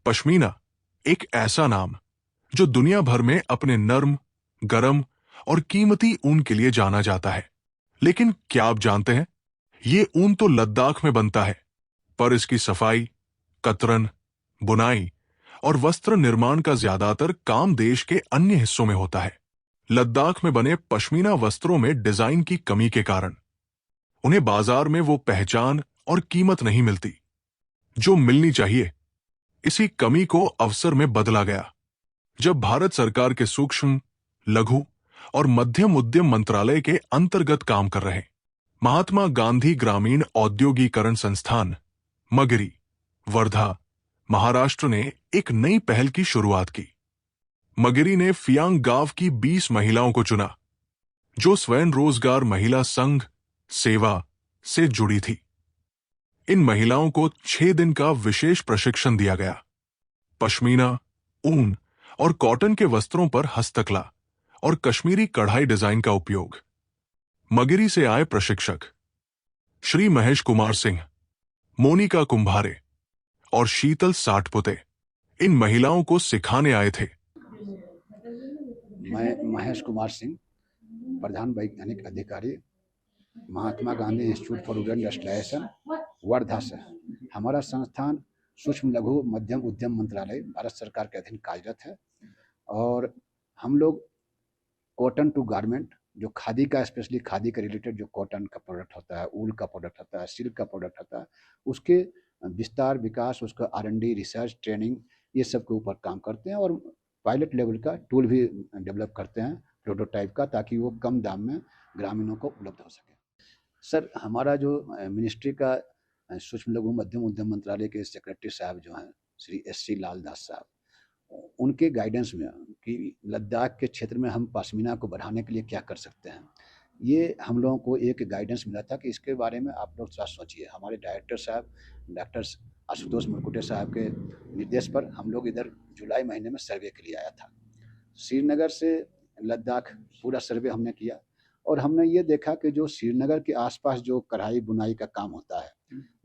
पश्मीना एक ऐसा नाम जो दुनिया भर में अपने नर्म, गरम और कीमती ऊन के लिए जाना जाता है। लेकिन क्या आप जानते हैं, ये ऊन तो लद्दाख में बनता है, पर इसकी सफाई, कतरन, बुनाई और वस्त्र निर्माण का ज्यादातर काम देश के अन्य हिस्सों में होता है। लद्दाख में बने पश्मीना वस्त्रों में डिजाइन की कमी के कारण उन्हें बाजार में वो पहचान और कीमत नहीं मिलती जो मिलनी चाहिए। इसी कमी को अवसर में बदला गया जब भारत सरकार के सूक्ष्म, लघु और मध्यम उद्यम मंत्रालय के अंतर्गत काम कर रहे महात्मा गांधी ग्रामीण औद्योगीकरण संस्थान मगरी, वर्धा, महाराष्ट्र ने एक नई पहल की शुरुआत की। मगरी ने फियांग गांव की 20 महिलाओं को चुना जो स्वयं रोजगार महिला संघ सेवा से जुड़ी थी। इन महिलाओं को 6 दिन का विशेष प्रशिक्षण दिया गया। पश्मीना, ऊन और कॉटन के वस्त्रों पर हस्तकला और कश्मीरी कढ़ाई डिजाइन का उपयोग। मगरी से आए प्रशिक्षक श्री महेश कुमार सिंह, मोनिका कुंभारे और शीतल साठपुते इन महिलाओं को सिखाने आए थे। मैं महेश कुमार सिंह, प्रधान वैज्ञानिक अधिकारी, Mahatma Gandhi institute for rural industrialisation, Wardha से। हमारा संस्थान सूक्ष्म लघु मध्यम उद्यम मंत्रालय भारत सरकार के अधीन कार्यरत है और हम लोग कॉटन टू गारमेंट, जो खादी का, स्पेशली खादी के रिलेटेड जो कॉटन का प्रोडक्ट होता है, ऊल का प्रोडक्ट होता है, सिल्क का प्रोडक्ट होता है, उसके विस्तार, विकास, उसका R&D, रिसर्च, ट्रेनिंग, ये सब के ऊपर काम करते हैं और पायलट लेवल का टूल भी डेवलप करते हैं प्रोटोटाइप का, ताकि वो कम दाम में ग्रामीणों को उपलब्ध हो सके। सर, हमारा जो मिनिस्ट्री का सूक्ष्म लघु मध्यम उद्यम मंत्रालय के सेक्रेटरी साहब जो हैं श्री SC लाल दास साहब, उनके गाइडेंस में कि लद्दाख के क्षेत्र में हम पश्मीना को बढ़ाने के लिए क्या कर सकते हैं, ये हम लोगों को एक गाइडेंस मिला था कि इसके बारे में आप लोग थोड़ा सोचिए। हमारे डायरेक्टर साहब डॉक्टर आशुतोष मुरकुटे साहब के निर्देश पर हम लोग इधर जुलाई महीने में सर्वे के लिए आया था। श्रीनगर से लद्दाख पूरा सर्वे हमने किया और हमने ये देखा कि जो श्रीनगर के आसपास जो कढ़ाई बुनाई का काम होता है,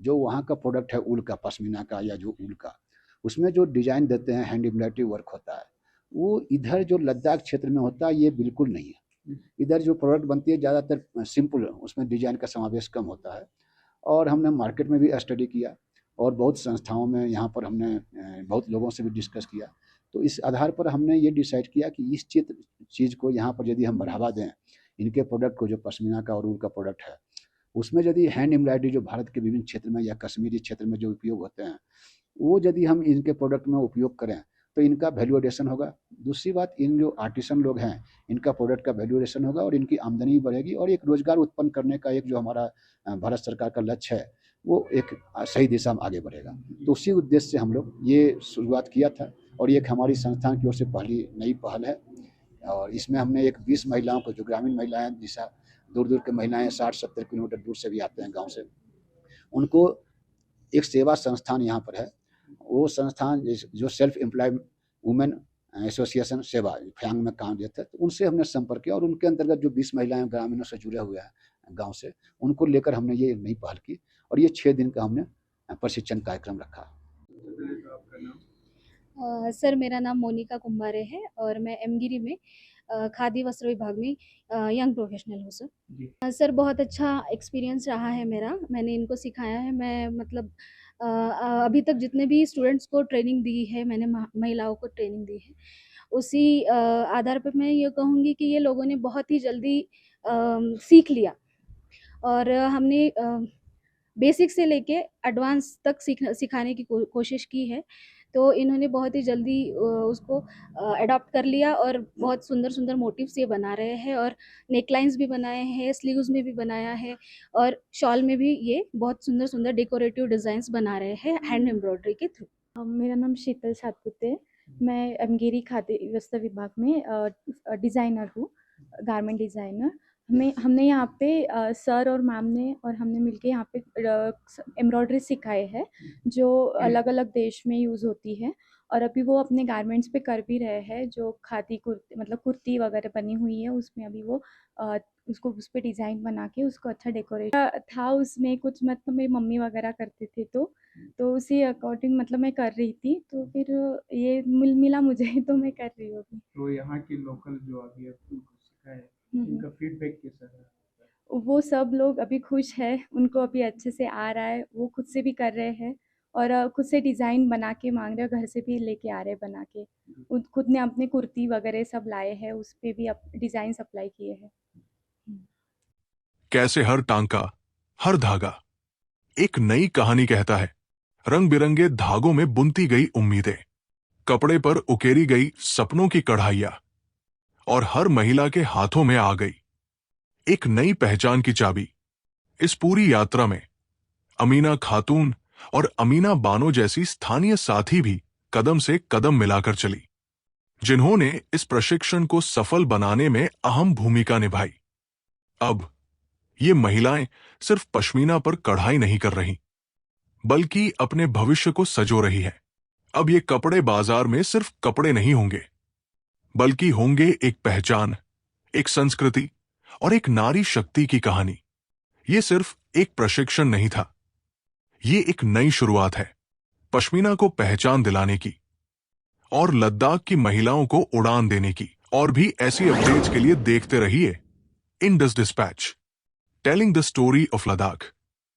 जो वहाँ का प्रोडक्ट है ऊल का, पश्मीना का या जो ऊल का, उसमें जो डिजाइन देते हैं, हैंड एम्ब्रॉयडरी वर्क होता है, वो इधर जो लद्दाख क्षेत्र में होता है ये बिल्कुल नहीं है। इधर जो प्रोडक्ट बनती है ज़्यादातर सिंपल, उसमें डिजाइन का समावेश कम होता है। और हमने मार्केट में भी स्टडी किया और बहुत संस्थाओं में यहाँ पर हमने बहुत लोगों से भी डिस्कस किया। तो इस आधार पर हमने ये डिसाइड किया कि इस चीज़ को यहाँ पर यदि हम बढ़ावा दें, इनके प्रोडक्ट को, जो पश्मीना का और ऊल का प्रोडक्ट है, उसमें यदि हैंड एम्ब्रॉयडरी जो भारत के विभिन्न क्षेत्र में या कश्मीरी क्षेत्र में जो उपयोग होते हैं, वो यदि हम इनके प्रोडक्ट में उपयोग करें तो इनका वैल्यू एडिशन होगा। दूसरी बात, इन जो आर्टिसन लोग हैं, इनका प्रोडक्ट का वैल्यू एडिशन होगा और इनकी आमदनी बढ़ेगी और एक रोजगार उत्पन्न करने का एक जो हमारा भारत सरकार का लक्ष्य है, वो एक सही दिशा में आगे बढ़ेगा। तो उसी उद्देश्य से हम लोग ये शुरुआत किया था और ये एक हमारी संस्थान की ओर से पहली नई पहल है। और इसमें हमने एक 20 महिलाओं को, जो ग्रामीण महिलाएं, जिसा दूर दूर के महिलाएं 60-70 किलोमीटर दूर से भी आते हैं गाँव से, उनको एक सेवा संस्थान यहाँ पर है। वो संस्थान जो सेल्फ एम्प्लॉय वुमेन एसोसिएशन सेवा फ्यांग में काम देते हैं, तो उनसे हमने संपर्क किया और उनके अंतर्गत जो 20 महिलाएं ग्रामीणों से जुड़े हुए हैं गांव से, उनको लेकर हमने ये नई पहल की और ये 6 दिन का हमने प्रशिक्षण कार्यक्रम रखा। सर, मेरा नाम मोनिका कुंभारे है और मैं एमगिरी में खादी वस्त्र विभाग में यंग प्रोफेशनल हूँ सर। सर, बहुत अच्छा एक्सपीरियंस रहा है मेरा। मैंने इनको सिखाया है। मैं मतलब अभी तक जितने भी स्टूडेंट्स को ट्रेनिंग दी है, मैंने महिलाओं को ट्रेनिंग दी है, उसी आधार पर मैं ये कहूँगी कि ये लोगों ने बहुत ही जल्दी सीख लिया और हमने बेसिक से लेके एडवांस तक सिखाने की कोशिश की है। तो इन्होंने बहुत ही जल्दी उसको अडॉप्ट कर लिया और बहुत सुंदर सुंदर मोटिव्स ये बना रहे हैं और नेकलाइंस भी बनाए हैं, स्लीव्स में भी बनाया है और शॉल में भी ये बहुत सुंदर सुंदर डेकोरेटिव डिज़ाइंस बना रहे हैं हैंड एम्ब्रॉयडरी के थ्रू। मेरा नाम शीतल सातपुते है। मैं एमगिरी खादी वस्त्र विभाग में डिज़ाइनर हूँ, गारमेंट डिज़ाइनर। हमने यहाँ पे सर और मैम ने और हमने मिलके यहाँ पे एम्ब्रॉयडरी सिखाए है जो अलग अलग देश में यूज़ होती है। और अभी वो अपने गारमेंट्स पे कर भी रहे हैं, जो खादी कुर्ती मतलब कुर्ती वगैरह बनी हुई है उसमें अभी वो उसको उस पर डिज़ाइन बना के उसको अच्छा डेकोरेशन था उसमें कुछ, मतलब मेरी मम्मी वगैरह करते थे तो उसी अकॉर्डिंग मतलब मैं कर रही थी, तो फिर ये मिला मुझे तो मैं कर रही हूँ अभी। तो यहाँ के लोकल जो अभी उनको सिखाए हम्म। उनका फीडबैक कैसा है? वो सब लोग अभी खुश है, उनको अभी अच्छे से आ रहा है, वो खुद से भी कर रहे हैं और खुद से डिज़ाइन बना के मांग रहे हैं, घर से भी लेके आ रहे हैं बना के। खुद ने अपने कुर्ती वगैरह सब लाए हैं, उस पे भी डिज़ाइन अप्लाई किए हैं। कैसे हर टांका, हर धागा एक नई कहानी कहता है। रंग बिरंगे धागों में बुनती गई उम्मीदें, कपड़े पर उकेरी गई सपनों की कढ़ाइयां, और हर महिला के हाथों में आ गई एक नई पहचान की चाबी। इस पूरी यात्रा में अमीना खातून और अमीना बानो जैसी स्थानीय साथी भी कदम से कदम मिलाकर चली, जिन्होंने इस प्रशिक्षण को सफल बनाने में अहम भूमिका निभाई। अब ये महिलाएं सिर्फ पश्मीना पर कढ़ाई नहीं कर रही, बल्कि अपने भविष्य को सजो रही है। अब ये कपड़े बाजार में सिर्फ कपड़े नहीं होंगे, बल्कि होंगे एक पहचान, एक संस्कृति और एक नारी शक्ति की कहानी। ये सिर्फ एक प्रशिक्षण नहीं था, ये एक नई शुरुआत है पश्मीना को पहचान दिलाने की और लद्दाख की महिलाओं को उड़ान देने की। और भी ऐसी अपडेट्स के लिए देखते रहिए Indus dispatch, telling the story of Ladakh.